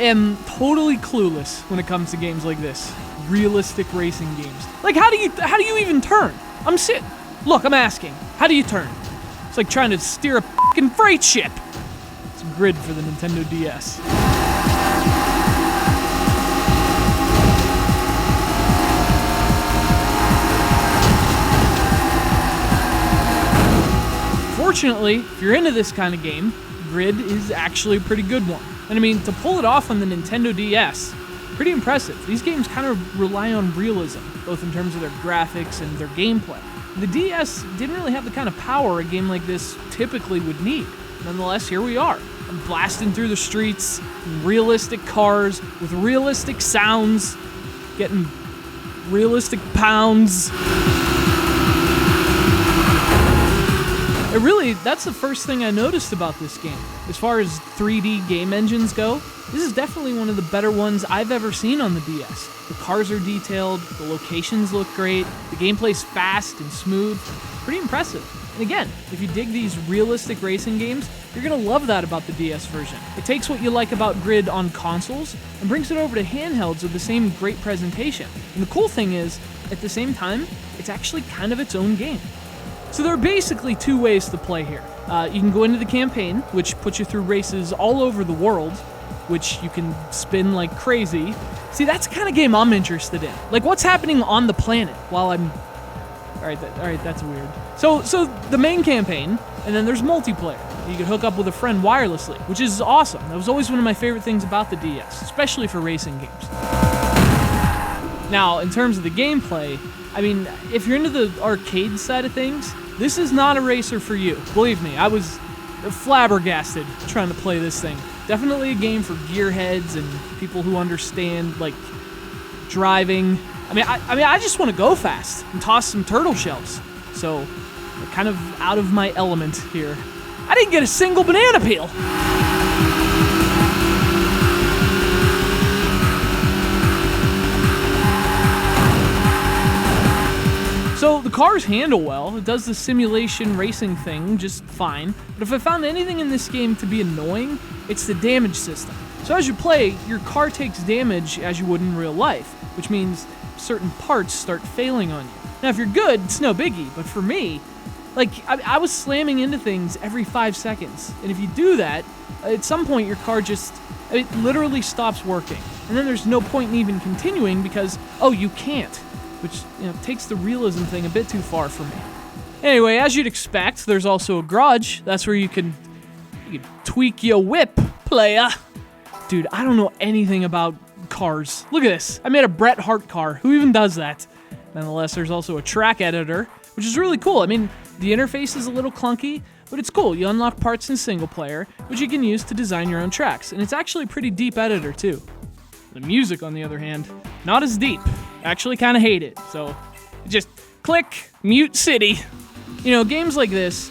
am totally clueless when it comes to games like this. Realistic racing games. Like, how do you even turn? Look, I'm asking. How do you turn? It's like trying to steer a fucking freight ship. It's Grid for the Nintendo DS. Fortunately, if you're into this kind of game, Grid is actually a pretty good one. And I mean, to pull it off on the Nintendo DS, pretty impressive. These games kind of rely on realism, both in terms of their graphics and their gameplay. The DS didn't really have the kind of power a game like this typically would need. Nonetheless, here we are. I'm blasting through the streets, in realistic cars, with realistic sounds, getting realistic pounds. That's the first thing I noticed about this game. As far as 3D game engines go, this is definitely one of the better ones I've ever seen on the DS. The cars are detailed, the locations look great, the gameplay's fast and smooth. Pretty impressive. And again, if you dig these realistic racing games, you're gonna love that about the DS version. It takes what you like about Grid on consoles and brings it over to handhelds with the same great presentation. And the cool thing is, at the same time, it's actually kind of its own game. So there are basically two ways to play here. You can go into the campaign, which puts you through races all over the world, which you can spin like crazy. See, that's the kind of game I'm interested in. Like, what's happening on the planet while I'm... All right, that's weird. So the main campaign, and then there's multiplayer. You can hook up with a friend wirelessly, which is awesome. That was always one of my favorite things about the DS, especially for racing games. Now, in terms of the gameplay, I mean, if you're into the arcade side of things, this is not a racer for you. Believe me, I was flabbergasted trying to play this thing. Definitely a game for gearheads and people who understand, like, driving. I just want to go fast and toss some turtle shells. So, I'm kind of out of my element here. I didn't get a single banana peel. So the cars handle well, it does the simulation racing thing just fine, but if I found anything in this game to be annoying, it's the damage system. So as you play, your car takes damage as you would in real life, which means certain parts start failing on you. Now if you're good, it's no biggie, but for me, I was slamming into things every 5 seconds, and if you do that, at some point your car it literally stops working, and then there's no point in even continuing because, you can't. Which, takes the realism thing a bit too far for me. Anyway, as you'd expect, there's also a garage. That's where you can tweak your whip, playa. Dude, I don't know anything about cars. Look at this. I made a Bret Hart car. Who even does that? Nonetheless, there's also a track editor, which is really cool. I mean, the interface is a little clunky, but it's cool. You unlock parts in single player, which you can use to design your own tracks. And it's actually a pretty deep editor, too. The music, on the other hand, not as deep. Actually kind of hate it, so just click, mute city. Games like this,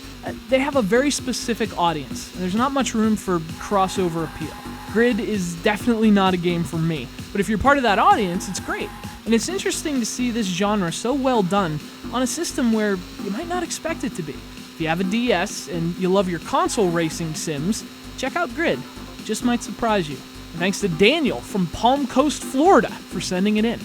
they have a very specific audience, and there's not much room for crossover appeal. Grid is definitely not a game for me, but if you're part of that audience, it's great. And it's interesting to see this genre so well done on a system where you might not expect it to be. If you have a DS and you love your console racing sims, check out Grid. It just might surprise you. And thanks to Daniel from Palm Coast, Florida, for sending it in.